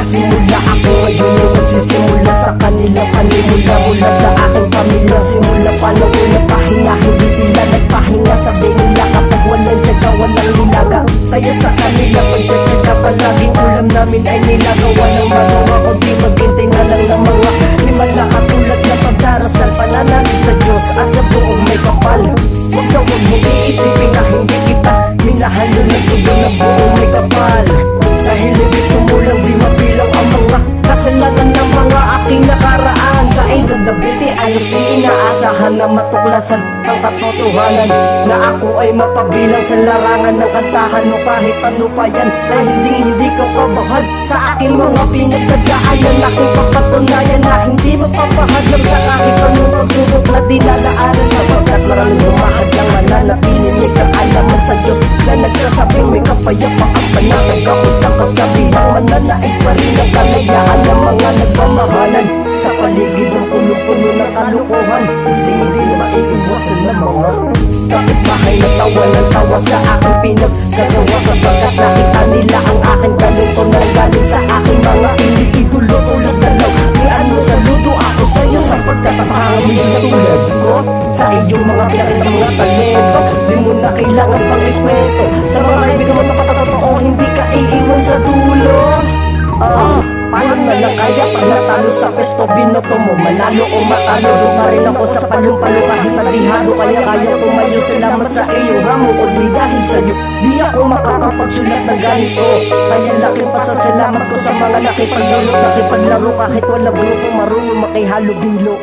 nagsimula ako, ngayon yung magsisimula sa kanilang panimula. Mula sa aking pamilya, simula pa na walang pahinga. Hindi sila nagpahinga, sabi nila kapag walang tiyaga, walang nilaga. Kaya sa kanila pagtsatsaga, palaging ulam namin ay nilaga. Walang magawa kundi maghintay na lang ng mga himala. Katulad na pagdarasal, pananalig sa Diyos at sa buong may kapal. Huwag na huwag mong iisipin na hindi kita minahal na nagtugon na buong may kapal. Dahil hindi tumulang di mabilang ang mga kasalanan ng mga aking nakaraan. Sa edad na 20 anyos di inaasahan na matuklasan ang katotohanan na ako ay mapabilang sa larangan ng kantahan. O kahit ano pa yan ay hindi ko kabahan sa aking mga pinagdadaanan. Aking papatunayan na hindi magpapahadlang sa kahit anong pagsubok na dinadaanan. Sapagkat maraming humahad lang mananatili may kaalaman sa Diyos na nagsasabing may kapayapaan panatag ako sa kasabihang mananaig pa rin ang kalayaan ng mga nagmamahalan sa paligid ng punong-puno ng kalokohan. Hindi maiiwasan ng mga kapitbahay na tawa ng tawa sa aking pinaggagawa, sapagkat nakita nila ang aking talento na galing sa aking mga iniidolo. Tulad na lang ni ano saludo ako sa'yo, sapagkat napakami sa tulad ko sa iyong mga pinakitang mga talento. Di mo na kailangan pang ikwento sa mga kaibigan mo na patatotoo, hindi ka iiwan sa dulo. Paano na lang kaya pag natalo sa pesto, binoto mo manalo o matalo, doon pa rin ako sa palumpalo kahit nadihado. Kaya tumayo, salamat sa iyong hamon, o di dahil sa'yo di ako makakapagsulat ng ganito. Kaya laking pasasalamat ko sa mga nakipaglaro kahit wala grupo marunong makihalo-bilo.